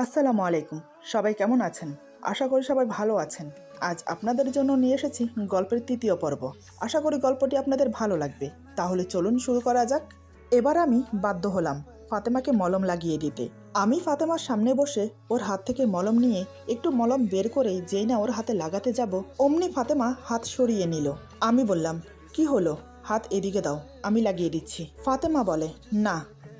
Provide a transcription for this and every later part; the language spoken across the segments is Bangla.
আসসালামু আলাইকুম। সবাই কেমন আছেন? আশা করি সবাই ভালো আছেন। আজ আপনাদের জন্য নিয়ে এসেছি গল্পের তৃতীয় পর্ব। আশা করি গল্পটি আপনাদের ভালো লাগবে। তাহলে চলুন শুরু করা যাক। এবার আমি বাধ্য হলাম ফাতেমাকে মলম লাগিয়ে দিতে। আমি ফাতেমার সামনে বসে ওর হাত থেকে মলম নিয়ে একটু মলম বের করে যেই না ওর হাতে লাগাতে যাব, অমনি ফাতেমা হাত সরিয়ে নিল। আমি বললাম, কি হলো? হাত এদিকে দাও, আমি লাগিয়ে দিচ্ছি। ফাতেমা বলে, না,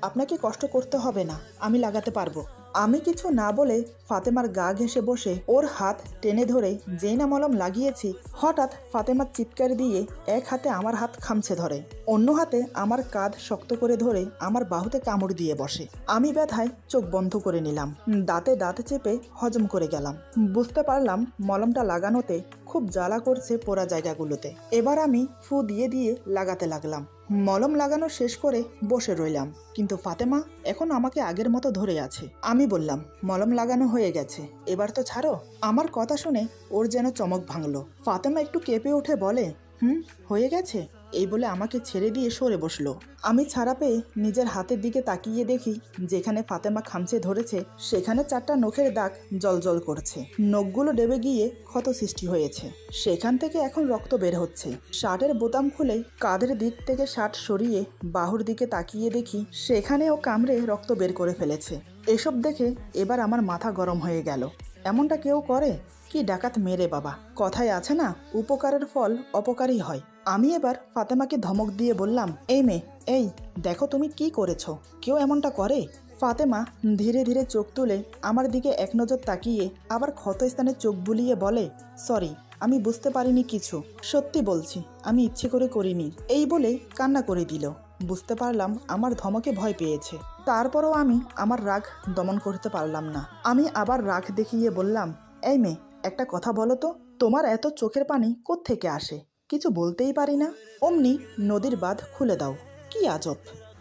আপনাকে কষ্ট করতে হবে না, আমি লাগাতে পারবো। আমি কিছু না বলে ফাতেমার গা ঘেঁষে বসে ওর হাত টেনে ধরে যেই না মলম লাগিয়েছি, হঠাৎ ফাতেমার চিৎকার দিয়ে এক হাতে আমার হাত খামছে ধরে, অন্য হাতে আমার কাঁধ শক্ত করে ধরে আমার বাহুতে কামড় দিয়ে বসে। আমি ব্যথায় চোখ বন্ধ করে নিলাম, দাঁতে দাঁত চেপে হজম করে গেলাম। বুঝতে পারলাম মলমটা লাগানোতে খুব জ্বালা করছে পোড়া জায়গাগুলোতে। এবার আমি ফু দিয়ে দিয়ে লাগাতে লাগলাম। মলম লাগানো শেষ করে বসে রইলাম, কিন্তু ফাতেমা এখন আমাকে আগের মতো ধরে আছে। আমি বললাম, মলম লাগানো হয়ে গেছে, এবার তো ছাড়ো। আমার কথা শুনে ওর যেন চমক ভাঙলো। ফাতেমা একটু কেঁপে উঠে বলে, হয়ে গেছে। এই বলে আমাকে ছেড়ে দিয়ে সরে বসলো। আমি ছাড়া পেয়ে নিজের হাতের দিকে তাকিয়ে দেখি যেখানে ফাতেমা খামচে ধরেছে সেখানে 4টা নখের দাগ জলজল করছে। নখগুলো ডেবে গিয়ে ক্ষত সৃষ্টি হয়েছে, সেখান থেকে এখন রক্ত বের হচ্ছে। শার্টের বোতাম খুলে কাঁধের দিক থেকে শার্ট সরিয়ে বাহুর দিকে তাকিয়ে দেখি সেখানেও কামড়ে রক্ত বের করে ফেলেছে। এসব দেখে এবার আমার মাথা গরম হয়ে গেল। এমনটা কেউ করে? কি ডাকাত মেরে বাবা! কথায় আছে না, উপকারের ফল অপকারই হয়। আমি এবার ফাতেমাকে ধমক দিয়ে বললাম, এই মেয়ে, এই দেখো তুমি কি করেছো, কেউ এমনটা করে? ফাতেমা ধীরে ধীরে চোখ তুলে আমার দিকে এক নজর তাকিয়ে আবার ক্ষতস্থানে চোখ বুলিয়ে বলে, সরি, আমি বুঝতে পারিনি কিছু, সত্যি বলছি, আমি ইচ্ছে করে করিনি। এই বলে কান্না করে দিল। বুঝতে পারলাম আমার ধমকে ভয় পেয়েছে। তারপরও আমি আমার রাগ দমন করতে পারলাম না। আমি আবার রাগ দেখিয়ে বললাম, এই মেয়ে, একটা কথা বলো তো, তোমার এত চোখের পানি কোত্থেকে আসে? কিছু বলতেই পারি না, অমনি নদীর বাঁধ খুলে দাও। কি আজব!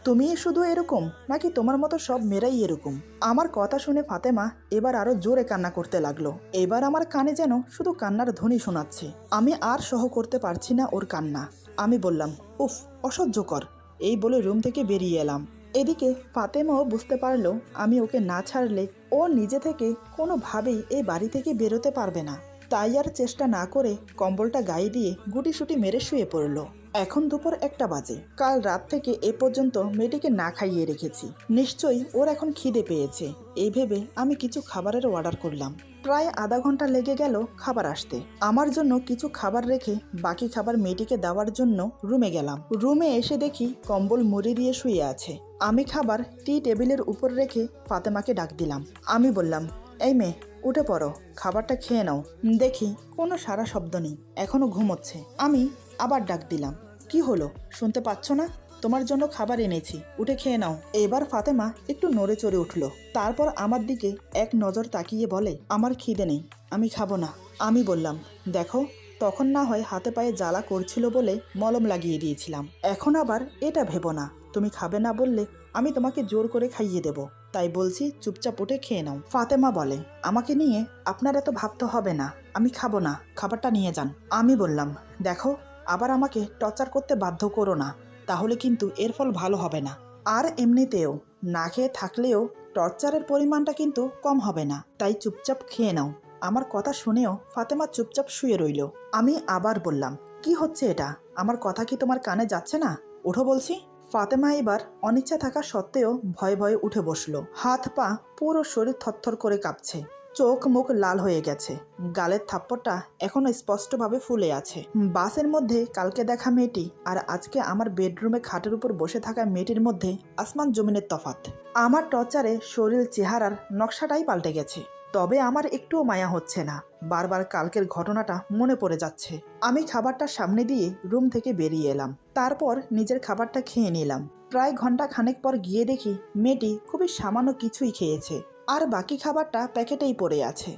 তুমি শুধু এরকম নাকি তোমার মতো সব মেয়েরাই এরকম? আমার কথা শুনে ফাতেমা এবার আরো জোরে কান্না করতে লাগলো। এবার আমার কানে যেন শুধু কান্নার ধ্বনি শোনাচ্ছে। আমি আর সহ করতে পারছি না ওর কান্না। আমি বললাম, উফ, অসহ্যকর। এই বলে রুম থেকে বেরিয়ে এলাম। এদিকে ফাতেমাও বুঝতে পারলো আমি ওকে না ছাড়লে ও নিজে থেকে কোনোভাবেই এই বাড়ি থেকে বেরোতে পারবে না। তাই আর চেষ্টা না করে কম্বলটা গায়ে দিয়ে গুটিসুটি মেরে শুয়ে পড়লো। এখন দুপুর 1টা বাজে। কাল রাত থেকে এ পর্যন্ত মেয়েটিকে না খাইয়ে রেখেছি, নিশ্চয়ই ওর এখন খিদে পেয়েছে। এই ভেবে আমি কিছু খাবারের অর্ডার করলাম। প্রায় আধা ঘন্টা লেগে গেল খাবার আসতে। আমার জন্য কিছু খাবার রেখে বাকি খাবার মেয়েটিকে দেওয়ার জন্য রুমে গেলাম। রুমে এসে দেখি কম্বল মুড়ি দিয়ে শুয়ে আছে। আমি খাবার টি টেবিলের উপর রেখে ফাতেমাকে ডাক দিলাম। আমি বললাম, এই মেয়ে, উঠে পড়ো, খাবারটা খেয়ে নাও। দেখি কোনো সারা শব্দ নেই, এখনো ঘুমোচ্ছে। আমি আবার ডাক দিলাম, কি হলো, শুনতে পাচ্ছ না? তোমার জন্য খাবার এনেছি, উঠে খেয়ে নাও। এবার ফাতেমা একটু নড়ে চড়ে উঠল। তারপর আমার দিকে এক নজর তাকিয়ে বলে, আমার খিদে নেই, আমি খাবো না। আমি বললাম, দেখো, তখন না হয় হাতে পায়ে জ্বালা করছিল বলে মলম লাগিয়ে দিয়েছিলাম, এখন আবার এটা ভেবো না। তুমি খাবে না বললে আমি তোমাকে জোর করে খাইয়ে দেব, তাই বলছি চুপচাপ উঠে খেয়ে নাও। ফাতেমা বলে, আমাকে নিয়ে আপনার এত ভাবতে হবে না, আমি খাবো না, খাবারটা নিয়ে যান। আমি বললাম, দেখো, আবার আমাকে টর্চার করতে বাধ্য করো না, তাহলে কিন্তু এর ফল ভালো হবে না। আর এমনিতেও না খেয়ে থাকলেও টর্চারের পরিমাণটা কিন্তু কম হবে না, তাই চুপচাপ খেয়ে নাও। আমার কথা শুনেও ফাতেমা চুপচাপ শুয়ে রইল। আমি আবার বললাম, কি হচ্ছে এটা? আমার কথা কি তোমার কানে যাচ্ছে না? ওঠো বলছি। ফাতেমা এবার অনিচ্ছা থাকা সত্ত্বেও ভয়ে ভয়ে উঠে বসলো। হাত পা পুরো শরীর থরথর করে কাঁপছে, চোখ মুখ লাল হয়ে গেছে, গালের থাপ্পড়টা এখনো স্পষ্টভাবে ফুলে আছে। বাসের মধ্যে কালকে দেখা মেয়েটি আর আজকে আমার বেডরুমে খাটের উপর বসে থাকা মেয়েটির মধ্যে আসমান জমিনের তফাৎ। আমার টর্চারে শরীর চেহারার নকশাটাই পাল্টে গেছে। তবে আমার একটুও মায়া হচ্ছে না, বারবার কালকের ঘটনাটা মনে পড়ে যাচ্ছে। আমি খাবারটা সামনে দিয়ে রুম থেকে বেরিয়ে এলাম। তারপর নিজের খাবারটা খেয়ে নিলাম। প্রায় ঘন্টা খানেক পর গিয়ে দেখি মেয়েটি খুবই সামান্য কিছুই খেয়েছে, আর বাকি খাবারটা প্যাকেটেই পড়ে আছে।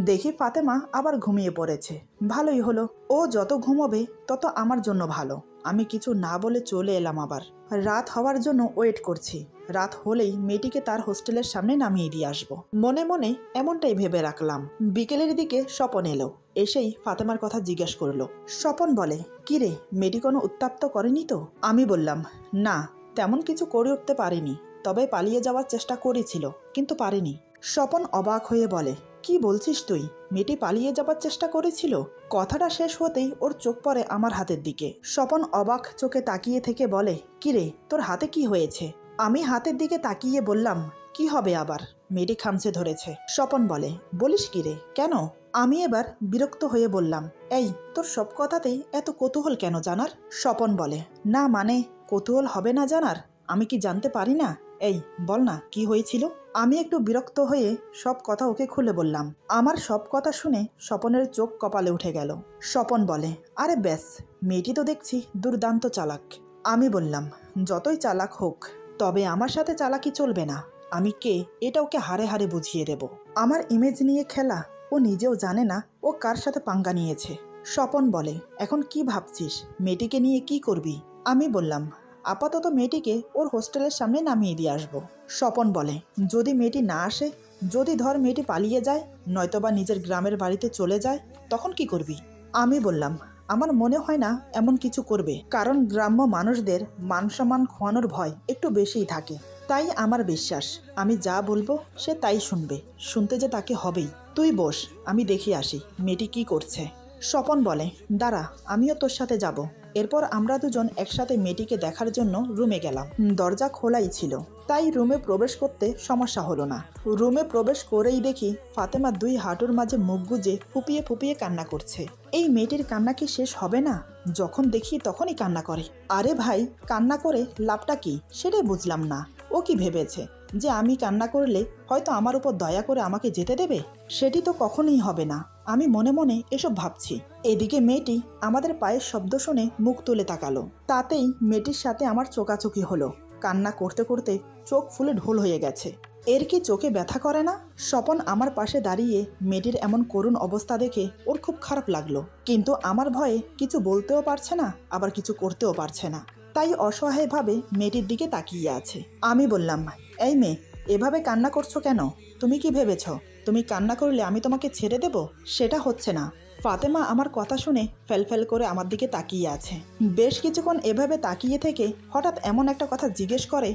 দেখি ফাতেমা আবার ঘুমিয়ে পড়েছে। ভালোই হলো, ও যত ঘুমোবে তত আমার জন্য ভালো। আমি কিছু না বলে চলে এলাম। আবার রাত হওয়ার জন্য ওয়েট করছি। রাত হলেই মেয়েটিকে তার হোস্টেলের সামনে নামিয়ে দিয়ে আসবো, মনে মনে এমনটাই ভেবে রাখলাম। বিকেলের দিকে স্বপন এলো। এসেই ফাতেমার কথা জিজ্ঞেস করলো। স্বপন বলে, কি রে, মেয়েটি কোনো উত্তাপ্ত করেনি তো? আমি বললাম, না, তেমন কিছু করে উঠতে পারিনি, তবে পালিয়ে যাওয়ার চেষ্টা করেছিল, কিন্তু পারিনি। স্বপন অবাক হয়ে বলে, কি বলছিস তুই? মেয়েটি পালিয়ে যাবার চেষ্টা করেছিল? কথাটা শেষ হতেই ওর চোখ পড়ে আমার হাতের দিকে। স্বপন অবাক চোখে তাকিয়ে থেকে বলে, কিরে তোর হাতে কি হয়েছে? আমি হাতের দিকে তাকিয়ে বললাম, কি হবে আবার? মেয়েটি খামচে ধরেছে। স্বপন বলে, বলিস কি রে, কেন? আমি এবার বিরক্ত হয়ে বললাম, এই তোর সব কথাতেই এত কৌতূহল কেন জানার? স্বপন বলে, না মানে কৌতূহল হবে না জানার? আমি কি জানতে পারি না? এই বল না কি হয়েছিল? আমি একটু বিরক্ত হয়ে সব কথা ওকে খুলে বললাম। আমার সব কথা শুনে স্বপনের চোখ কপালে উঠে গেল। স্বপন বলে, আরে ব্যাস, মেয়েটি তো দেখছি দুর্দান্ত চালাক। আমি বললাম, যতই চালাক হোক, তবে আমার সাথে চালাকি চলবে না। আমি কে এটা ওকে হারে হারে বুঝিয়ে দেব। আমার ইমেজ নিয়ে খেলা ও নিজেও জানে না ও কার সাথে পাঙ্গা নিয়েছে। স্বপন বলে, এখন কি ভাবছিস? মেয়েটিকে নিয়ে কি করবি? আমি বললাম, আপাতত মেয়েটিকে ওর হোস্টেলের সামনে নামিয়ে দিয়ে আসবো। স্বপন বলে, যদি মেয়েটি না আসে, যদি ধর মেয়েটি পালিয়ে যায়, নয়তোবা নিজের গ্রামের বাড়িতে চলে যায়, তখন কি করবি? আমি বললাম, আমার মনে হয় না এমন কিছু করবে, কারণ গ্রাম্য মানুষদের মানসম্মান খোয়ানোর ভয় একটু বেশিই থাকে। তাই আমার বিশ্বাস আমি যা বলবো সে তাই শুনবে, শুনতে যে তাকে হবেই। তুই বস, আমি দেখি আসি মেয়েটি কি করছে। স্বপন বলে, দাঁড়া, আমিও তোর সাথে যাব। এরপর আমরা দুজন একসাথে মেয়েটিকে দেখার জন্য রুমে গেলাম। দরজা খোলাই ছিল, তাই রুমে প্রবেশ করতে সমস্যা হলো না। রুমে প্রবেশ করেই দেখি ফাতেমা দুই হাঁটুর মাঝে মুখ গুজে ফুপিয়ে ফুপিয়ে কান্না করছে। এই মেয়েটির কান্না কি শেষ হবে না? যখন দেখি তখনই কান্না করে। আরে ভাই, কান্না করে লাভটা কি সেটাই বুঝলাম না। ও কি ভেবেছে যে আমি কান্না করলে হয়তো আমার উপর দয়া করে আমাকে যেতে দেবে? সেটি তো কখনোই হবে না। আমি মনে মনে এসব ভাবছি। এদিকে মেয়েটি আমাদের পায়ের শব্দ শুনে মুখ তুলে তাকালো। তাতেই মেয়েটির সাথে আমার চোকাচোকি হলো। কান্না করতে করতে চোখ ফুলে ঢোল হয়ে গেছে। এর কি চোখে ব্যথা করে না? স্বপন আমার পাশে দাঁড়িয়ে মেয়েটির এমন করুণ অবস্থা দেখে ওর খুব খারাপ লাগলো, কিন্তু আমার ভয়ে কিছু বলতেও পারছে না, আবার কিছু করতেও পারছে না। তাই অসহায়ভাবে মেয়েটির দিকে তাকিয়ে আছে। আমি বললাম, এই মেয়ে, এভাবে কান্না করছো কেন? তুমি কি ভেবেছ তুমি কান্না করলে আমি তোমাকে ছেড়ে দেব? সেটা হচ্ছে না। ফাতেমা আমার কথা শুনে ফেলফেল করে আমার দিকে তাকিয়ে আছে। বেশ কিছুক্ষণ এভাবে তাকিয়ে থেকে হঠাৎ এমন একটা কথা জিজ্ঞেস করে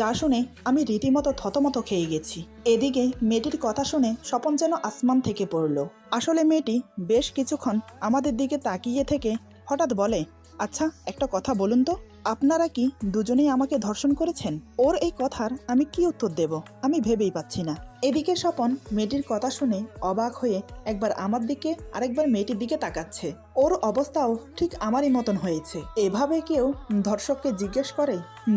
যা শুনে আমি রীতিমতো থতমত খেয়ে গেছি। এদিকে মেয়েটির কথা শুনে স্বপন যেন আসমান থেকে পড়ল। আসলে মেয়েটি বেশ কিছুক্ষণ আমাদের দিকে তাকিয়ে থেকে হঠাৎ বলে, আচ্ছা একটা কথা বলুন তো, আপনারা কি দুজনেই আমাকে ধর্ষণ করেছেন? ওর এই কথার আমি কি উত্তর দেব আমি ভেবেই পাচ্ছি না। এদিকে স্বপন মেয়েটির কথা শুনে অবাক হয়ে একবার আমার দিকে আরেকবার মেয়েটির দিকে তাকাচ্ছে। ওর অবস্থাও ঠিক আমারই মতন হয়েছে। এভাবে কেউ ধর্ষককে জিজ্ঞেস করে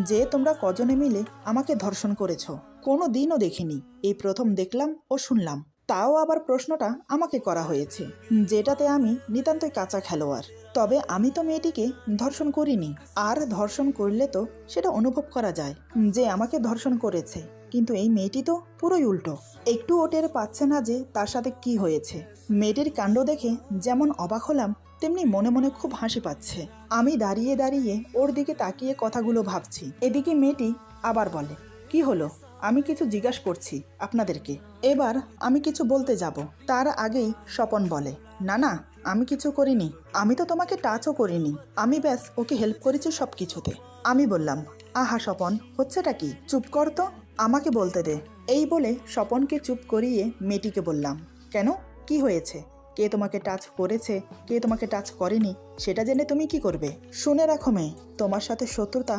যে তোমরা কজনে মিলে আমাকে ধর্ষণ করেছো? কোনো দিনও দেখিনি, এই প্রথম দেখলাম ও শুনলাম। তাও আবার প্রশ্নটা আমাকে করা হয়েছে, যেটাতে আমি নিতান্তই কাঁচা খেলোয়াড়। তবে আমি তো মেয়েটিকে ধর্ষণ করিনি, আর ধর্ষণ করলে তো সেটা অনুভব করা যায় যে আমাকে ধর্ষণ করেছে। কিন্তু এই মেয়েটি তো পুরোই উল্টো, একটুও টের পাচ্ছে না যে তার সাথে কি হয়েছে। মেয়েটির কাণ্ড দেখে যেমন অবাক হলাম, তেমনি মনে মনে খুব হাসি পাচ্ছে। আমি দাঁড়িয়ে দাঁড়িয়ে ওর দিকে তাকিয়ে কথাগুলো ভাবছি। এদিকে মেয়েটি আবার বলে, কি হলো? আমি কিছু জিজ্ঞাসা করছি আপনাদেরকে। এবার আমি কিছু বলতে যাব, তার আগেই স্বপন বলে, না না, আমি কিছু করিনি, আমি তো তোমাকে টাচও করিনি, আমি ব্যাস ওকে হেল্প করেছি সব কিছুতে। আমি বললাম, আহা স্বপন, হচ্ছেটা কি? চুপ কর তো, আমাকে বলতে দে। এই বলে স্বপনকে চুপ করিয়ে মেয়েটিকে বললাম, কেন, কি হয়েছে? কে তোমাকে টাচ করেছে, কে তোমাকে টাচ করেনি, সেটা জেনে তুমি কি করবে? শুনে রাখো মেয়ে, তোমার সাথে শত্রুতা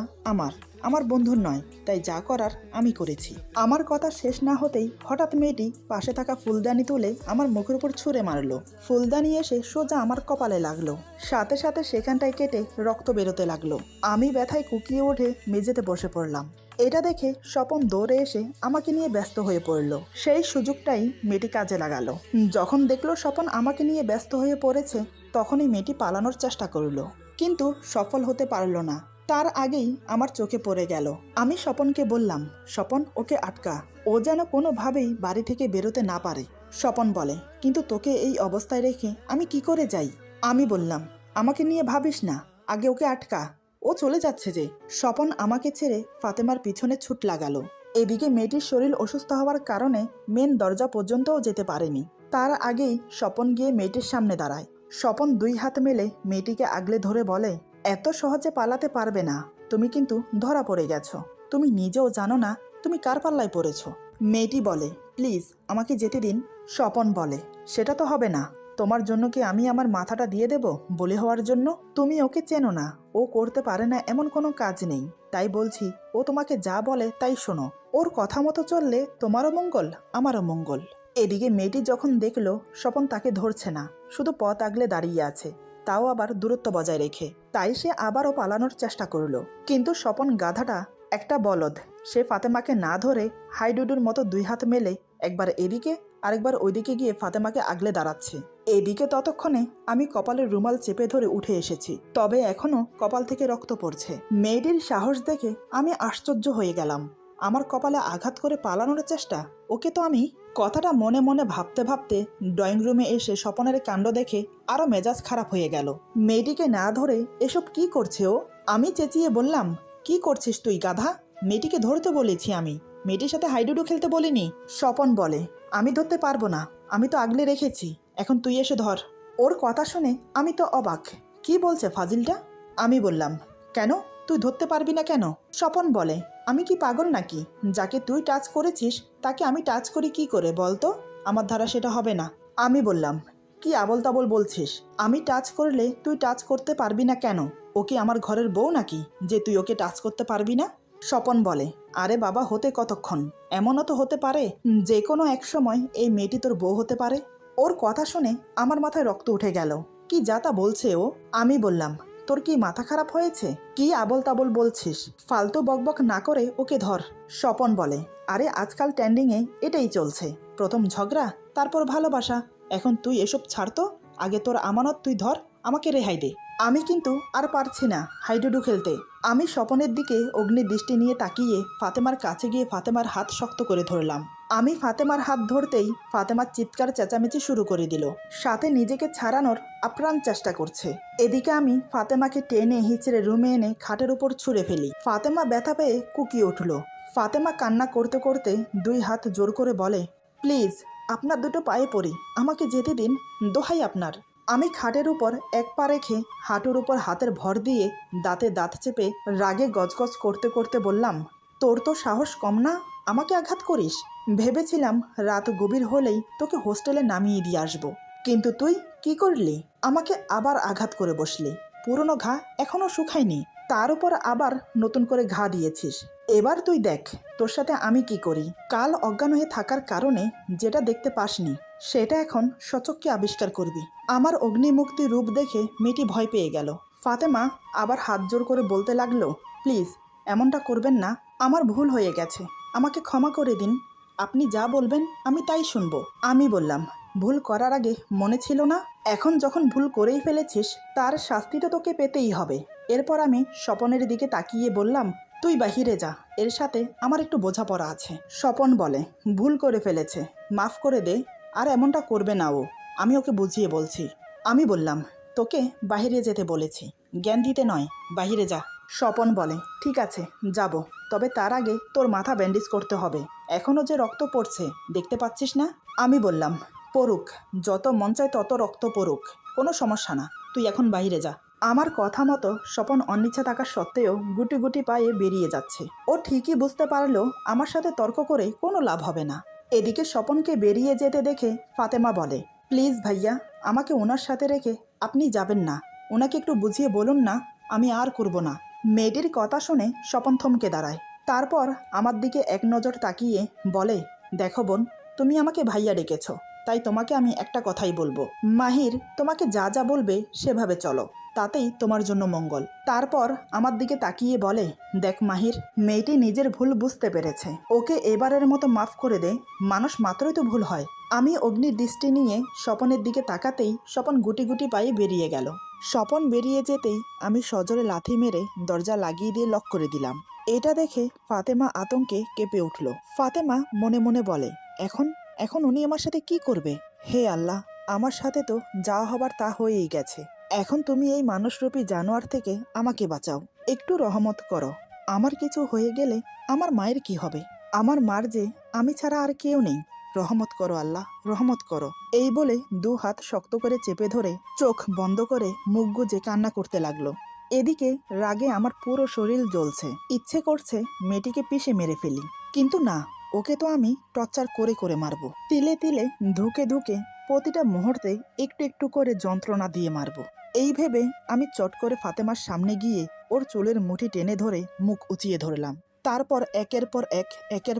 আমার বন্ধুর নয়, তাই যা করার আমি করেছি। আমার কথা শেষ না হতেই হঠাৎ মেয়েটি পাশে থাকা ফুলদানি তুলে আমার মুখের উপর ছুঁড়ে মারলো। ফুলদানি এসে সোজা আমার কপালে লাগলো, সাথে সাথে সেখানটায় কেটে রক্ত বেরোতে লাগলো। আমি ব্যথায় কুকিয়ে উঠে মেঝেতে বসে পড়লাম। এটা দেখে স্বপন দৌড়ে এসে আমাকে নিয়ে ব্যস্ত হয়ে পড়ল। সেই সুযোগটাই মেয়েটি কাজে লাগালো। যখন দেখলো স্বপন আমাকে নিয়ে ব্যস্ত হয়ে পড়েছে, তখনই মেয়েটি পালানোর চেষ্টা করলো, কিন্তু সফল হতে পারল না। তার আগেই আমার চোখে পড়ে গেল। আমি স্বপনকে বললাম, স্বপন ওকে আটকা, ও যেন কোনোভাবেই বাড়ি থেকে বেরোতে না পারে। স্বপন বলে, কিন্তু তোকে এই অবস্থায় রেখে আমি কি করে যাই? আমি বললাম, আমাকে নিয়ে ভাবিস না, আগে ওকে আটকা, ও চলে যাচ্ছে যে। স্বপন আমাকে ছেড়ে ফাতেমার পিছনে ছুট লাগালো। এদিকে মেয়েটির শরীর অসুস্থ হওয়ার কারণে মেন দরজা পর্যন্তও যেতে পারেনি। তার আগেই স্বপন গিয়ে মেয়েটির সামনে দাঁড়ায়। স্বপন দুই হাত মেলে মেয়েটিকে আগলে ধরে বলে, এত সহজে পালাতে পারবে না, তুমি কিন্তু ধরা পড়ে গেছো। তুমি নিজেও জানো না তুমি কার পাল্লায় পড়েছো। মেয়েটি বলে, প্লিজ আমাকে যেতে দিন। স্বপন বলে, সেটা তো হবে না। তোমার জন্য কি আমি আমার মাথাটা দিয়ে দেব বলে হওয়ার জন্য? তুমি ওকে চেনো না, ও করতে পারে না এমন কোনো কাজ নেই। তাই বলছি, ও তোমাকে যা বলে তাই শোনো। ওর কথা মতো চললে তোমারও মঙ্গল, আমারও মঙ্গল। এদিকে মেয়েটি যখন দেখলো স্বপন তাকে ধরছে না, শুধু পথ আগলে দাঁড়িয়ে আছে, তাও আবার দূরত্ব বজায় রেখে, তাই সে আবারও পালানোর চেষ্টা করলো। কিন্তু স্বপন গাধাটা একটা বলদ, সে ফাতেমাকে না ধরে হাইডুডুর মতো দুই হাত মেলে একবার এদিকে আরেকবার ওইদিকে গিয়ে ফাতেমাকে আগলে দাঁড়াচ্ছে। এদিকে ততক্ষণে আমি কপালের রুমাল চেপে ধরে উঠে এসেছি, তবে এখনো কপাল থেকে রক্ত পড়ছে। মেয়েটির সাহস দেখে আমি আশ্চর্য হয়ে গেলাম। আমার কপালে আঘাত করে পালানোর চেষ্টা, ওকে তো আমি। কথাটা মনে মনে ভাবতে ভাবতে ড্রয়িং রুমে এসে স্বপনের কাণ্ড দেখে আরো মেজাজ খারাপ হয়ে গেল। মেয়েটিকে না ধরে এসব কি করছে ও? আমি চেঁচিয়ে বললাম, কি করছিস তুই গাধা? মেয়েটিকে ধরতে বলেছি আমি, মেয়েটির সাথে হাইডুডু খেলতে বলিনি। স্বপন বলে, আমি ধরতে পারবো না, আমি তো আগলে রেখেছি, এখন তুই এসে ধর। ওর কথা শুনে আমি তো অবাক, কি বলছে ফাজিলটা? আমি বললাম, কেন তুই ধরতে পারবি না কেন? স্বপন বলে, আমি কি পাগল নাকি? যাকে তুই টাচ করেছিস তাকে আমি টাচ করি কি করে বলতো? আমার দ্বারা সেটা হবে না। আমি বললাম, কি আবল তাবল বলছিস? আমি টাচ করলে তুই টাচ করতে পারবি না কেন? ও কি আমার ঘরের বউ নাকি যে তুই ওকে টাচ করতে পারবি না? স্বপন বলে, আরে বাবা, হতে কতক্ষণ? এমনও তো হতে পারে যে কোনো এক সময় এই মেয়েটি তোর বউ হতে পারে। ওর কথা শুনে আমার মাথায় রক্ত উঠে গেল। কি যা তা বলছে ও? আমি বললাম, তোর কি মাথা খারাপ হয়েছে? কি আবল তাবল বলছিস? ফালতু বকবক না করে ওকে ধর। স্বপন বলে, আরে আজকাল ট্রেন্ডিংয়ে এটাই চলছে, প্রথম ঝগড়া তারপর ভালোবাসা। এখন তুই এসব ছাড় তো, আগে তোর আমানত তুই ধর, আমাকে রেহাই দে। আমি কিন্তু আর পারছি না হাইডুডু খেলতে। আমি স্বপনের দিকে অগ্নি দৃষ্টি নিয়ে তাকিয়ে ফাতেমার কাছে গিয়ে ফাতেমার হাত শক্ত করে ধরলাম। আমি ফাতেমার হাত ধরতেই ফাতেমার চিৎকার চেঁচামেচি শুরু করে দিল, সাথে নিজেকে ছাড়ানোর আপ্রাণ চেষ্টা করছে। এদিকে আমি ফাতেমাকে টেনে হিচড়ে রুমে এনে খাটের উপর ছুঁড়ে ফেলি। ফাতেমা ব্যথা পেয়ে কুকিয়ে উঠল। ফাতেমা কান্না করতে করতে দুই হাত জোর করে বলে, প্লিজ আপনার দুটো পায়ে পড়ি, আমাকে যেতে দিন, দোহাই আপনার। আমি খাটের উপর এক পা রেখে হাঁটুর উপর হাতের ভর দিয়ে দাঁতে দাঁত চেপে রাগে গজগজ করতে করতে বললাম, তোর তো সাহস কম না, আমাকে আঘাত করিস? ভেবেছিলাম রাত গভীর হলেই তোকে হোস্টেলে নামিয়ে দিয়ে আসবো, কিন্তু তুই কি করলি? আমাকে আবার আঘাত করে বসলি। পুরনো ঘা এখনো শুকায়নি, তার উপর আবার নতুন করে ঘা দিয়েছিস। এবার তুই দেখ তোর সাথে আমি কি করি। কাল অজ্ঞান হয়ে থাকার কারণে যেটা দেখতে পাসনি সেটা এখন সচক্ষে আবিষ্কার করবি। আমার অগ্নিমুক্তি রূপ দেখে মেয়েটি ভয় পেয়ে গেল। ফাতেমা আবার হাত জোর করে বলতে লাগলো, প্লিজ এমনটা করবেন না, আমার ভুল হয়ে গেছে, আমাকে ক্ষমা করে দিন, আপনি যা বলবেন আমি তাই শুনবো। আমি বললাম, ভুল করার আগে মনে ছিল না? এখন যখন ভুল করেই ফেলেছিস তার শাস্তি তো তোকে পেতেই হবে। এরপর আমি স্বপনের দিকে তাকিয়ে বললাম, তুই বাহিরে যা, এর সাথে আমার একটু বোঝাপড়া আছে। স্বপন বলে, ভুল করে ফেলেছে, মাফ করে দে, আর এমনটা করবে না ও, আমি ওকে বুঝিয়ে বলছি। আমি বললাম, তোকে বাহিরে যেতে বলেছি, জ্ঞান দিতে নয়, বাহিরে যা। স্বপন বলে, ঠিক আছে যাব, তবে তার আগে তোর মাথা ব্যান্ডেজ করতে হবে, এখনও যে রক্ত পড়ছে দেখতে পাচ্ছিস না? আমি বললাম, পড়ুক, যত মন চায় তত রক্ত পড়ুক, কোনো সমস্যা না, তুই এখন বাইরে যা। আমার কথা মতো স্বপন অনিচ্ছা থাকা সত্ত্বেও গুটি গুটি পায়ে বেরিয়ে যাচ্ছে। ও ঠিকই বুঝতে পারলো আমার সাথে তর্ক করে কোনো লাভ হবে না। এদিকে স্বপনকে বেরিয়ে যেতে দেখে ফাতেমা বলে, প্লিজ ভাইয়া, আমাকে ওনার সাথে রেখে আপনি যাবেন না, ওনাকে একটু বুঝিয়ে বলুন না, আমি আর করব না। মেয়েটির কথা শুনে স্বপন থমকে দাঁড়ায়, তারপর আমার দিকে এক নজর তাকিয়ে বলে, দেখো বোন, তুমি আমাকে ভাইয়া ডেকেছো, তাই তোমাকে আমি একটা কথাই বলবো, মাহির তোমাকে যা যা বলবে সেভাবে চলো, তাতেই তোমার জন্য মঙ্গল। তারপর আমার দিকে তাকিয়ে বলে, দেখ মাহির, মেয়েটি নিজের ভুল বুঝতে পেরেছে, ওকে এবারের মতো মাফ করে দে, মানুষ মাত্রই তো ভুল হয়। আমি অগ্নির দৃষ্টি নিয়ে স্বপনের দিকে তাকাতেই স্বপন গুটি গুটি পায়ে বেরিয়ে গেল। স্বপন বেরিয়ে যেতেই আমি সজোরে লাথি মেরে দরজা লাগিয়ে দিয়ে লক করে দিলাম। এটা দেখে ফাতেমা আতঙ্কে কেঁপে উঠল। ফাতেমা মনে মনে বলে, এখন এখন উনি আমার সাথে কি করবে? হে আল্লাহ, আমার সাথে তো যা হবার তা হয়েই গেছে, এখন তুমি এই মানুষরূপী জানোয়ার থেকে আমাকে বাঁচাও, একটু রহমত করো। আমার কিছু হয়ে গেলে আমার মায়ের কি হবে? আমার মার যে আমি ছাড়া আর কেউ নেই, রহমত করো আল্লাহ, রহমত করো। এই বলে দু হাত শক্ত করে চেপে ধরে চোখ বন্ধ করে মুখ গুজে কান্না করতে লাগলো। এদিকে রাগে আমার পুরো শরীর জ্বলছে, ইচ্ছে করছে মেয়েটিকে পিষে মেরে ফেলি, কিন্তু না, ওকে তো আমি টর্চার করে করে মারবো, তিলে তিলে ধুকে ধুকে প্রতিটা মুহূর্তে একটু একটু করে যন্ত্রণা দিয়ে মারবো। এই ভেবে আমি চট করে ফাতেমার সামনে গিয়ে ওর চুলের মুঠি টেনে ধরে মুখ উঁচিয়ে ধরলাম। তারপর একের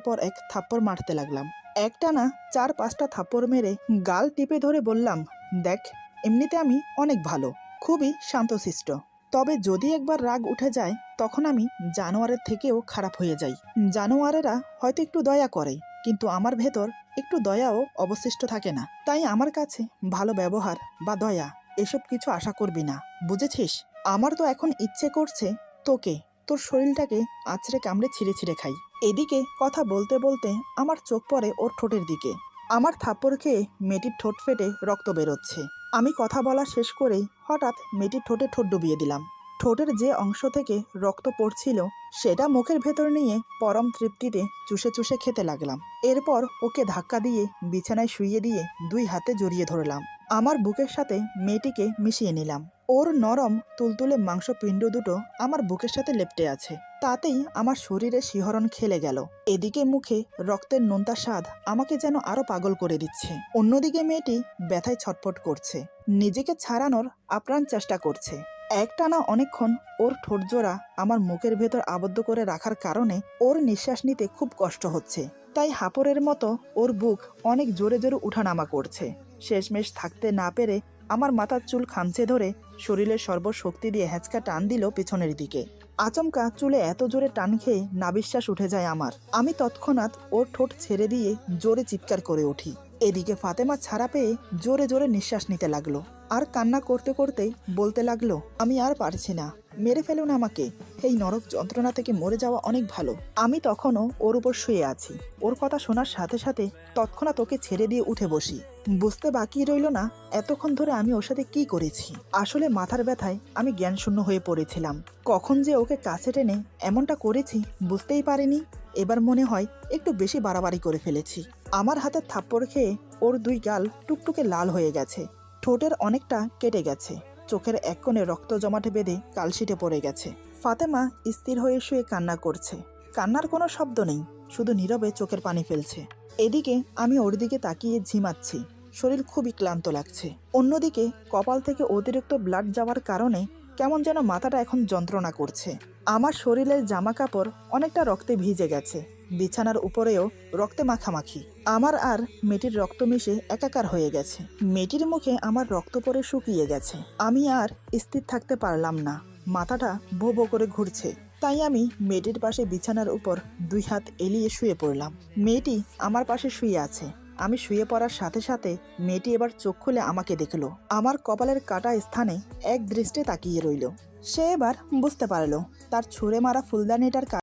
পর এক থাপ্পড় মারতে লাগলাম। একটানা 4-5টা থাপ্পড় মেরে গাল টিপে ধরে বললাম, দেখ, এমনিতে আমি অনেক ভালো, খুবই শান্তশিষ্ট, তবে যদি একবার রাগ উঠে যায় তখন আমি জানোয়ারের থেকেও খারাপ হয়ে যাই। জানোয়ারেরা হয়তো একটু দয়া করে, কিন্তু আমার ভেতর একটু দয়াও অবশিষ্ট থাকে না। তাই আমার কাছে ভালো ব্যবহার বা দয়া এসব কিছু আশা করবি না, বুঝেছিস? আমার তো এখন ইচ্ছে করছে তোর শরীরটাকে আছড়ে কামড়ে ছিঁড়ে ছিঁড়ে খাই। এদিকে কথা বলতে বলতে আমার চোখ পড়ে ওর ঠোঁটের দিকে। আমার থাপ্পড় খেয়ে মেয়েটির ঠোঁট ফেটে রক্ত বেরোচ্ছে। আমি কথা বলা শেষ করেই হঠাৎ মেয়েটির ঠোঁটে ঠোঁট ডুবিয়ে দিলাম। ঠোঁটের যে অংশ থেকে রক্ত পড়ছিল সেটা মুখের ভেতর নিয়ে পরম তৃপ্তিতে চুষে চুষে খেতে লাগলাম। এরপর ওকে ধাক্কা দিয়ে বিছানায় শুইয়ে দিয়ে 2 হাতে জড়িয়ে ধরলাম। আমার বুকের সাথে মেয়েটিকে মিশিয়ে নিলাম। ওর নরম তুলতুলে মাংসপিণ্ড দুটো আমার বুকের সাথে লেপ্টে আছে, তাতেই আমার শরীরে শিহরণ খেলে গেল। এদিকে মুখে রক্তের নোনতা স্বাদ আমাকে যেন আরো পাগল করে দিচ্ছে। অন্যদিকে মেয়েটি ব্যথায় ছটফট করছে, নিজেকে ছাড়ানোর আপ্রাণ চেষ্টা করছে। একটানা অনেকক্ষণ ওর ঠোঁটজোড়া আমার মুখের ভেতর আবদ্ধ করে রাখার কারণে ওর নিঃশ্বাস নিতে খুব কষ্ট হচ্ছে। তাই হাঁপড়ের মতো ওর বুক অনেক জোরে জোরে উঠানামা করছে। শেষমেশ থাকতে না পেরে আমার মাথার চুল খামচে ধরে শরীরের সর্বশক্তি দিয়ে হ্যাঁচকা টান দিল পেছনের দিকে। আচমকা চুলে এত জোরে টান খেয়ে নাভিশ্বাস উঠে যায় আমার। আমি তৎক্ষণাৎ ওর ঠোঁট ছেড়ে দিয়ে জোরে চিৎকার করে উঠি। এদিকে ফাতেমা ছাড়া পেয়ে জোরে জোরে নিঃশ্বাস নিতে লাগলো আর কান্না করতে করতে বলতে লাগলো, আমি আর পারছি না, মেরে ফেলুন আমাকে, এই নরক যন্ত্রণা থেকে মরে যাওয়া অনেক ভালো। আমি তখনও ওর উপর শুয়ে আছি। ওর কথা শোনার সাথে সাথে তৎক্ষণাৎ ওকে ছেড়ে দিয়ে উঠে বসি। বুঝতে বাকি রইল না এতক্ষণ ধরে আমি ওর সাথে কি করেছি। আসলে মাথার ব্যথায় আমি জ্ঞানশূন্য হয়ে পড়েছিলাম। কখন যে ওকে কাছে টেনে এমনটা করেছি বুঝতেই পারিনি। এবার মনে হয় একটু বেশি বাড়াবাড়ি করে ফেলেছি। আমার হাতে থাপ্পড় খেয়ে ওর 2 গাল টুকটুকে লাল হয়ে গেছে, ঠোঁটের অনেকটা কেটে গেছে, চোখের এক কোণে রক্ত জমাটে বেঁধে কালশিটে পড়ে গেছে। ফাতেমা স্থির হয়ে শুয়ে কান্না করছে। কান্নার কোনো শব্দ নেই, শুধু নীরবে চোখের পানি ফেলছে। এদিকে আমি ওর দিকে তাকিয়ে ঝিমাচ্ছি, শরীর খুবই ক্লান্ত লাগছে। অন্যদিকে কপাল থেকে অতিরিক্ত ব্লাড যাওয়ার কারণে কেমন যেন মাথাটা এখন যন্ত্রণা করছে। আমার শরীরের জামা কাপড় অনেকটা রক্তে ভিজে গেছে, বিছানার উপরেও রক্তে মাখামাখি। আমার আর মেয়েটির রক্ত মিশে একাকার হয়ে গেছে। মেয়েটির মুখে আমার রক্ত পরে শুকিয়ে গেছে। আমি আর স্থির থাকতে পারলাম না, মাথাটা ভো ভো করে ঘুরছে। তাই আমি মেয়েটির পাশে বিছানার উপর 2 হাত এলিয়ে শুয়ে পড়লাম। মেয়েটি আমার পাশে শুয়ে আছে। আমি শুয়ে পড়ার সাথে সাথে মেয়েটি এবার চোখ খুলে আমাকে দেখলো। আমার কপালের কাটা স্থানে এক দৃষ্টে তাকিয়ে রইল। সে এবার বুঝতে পারলো তার ছুঁড়ে মারা ফুলদানিটার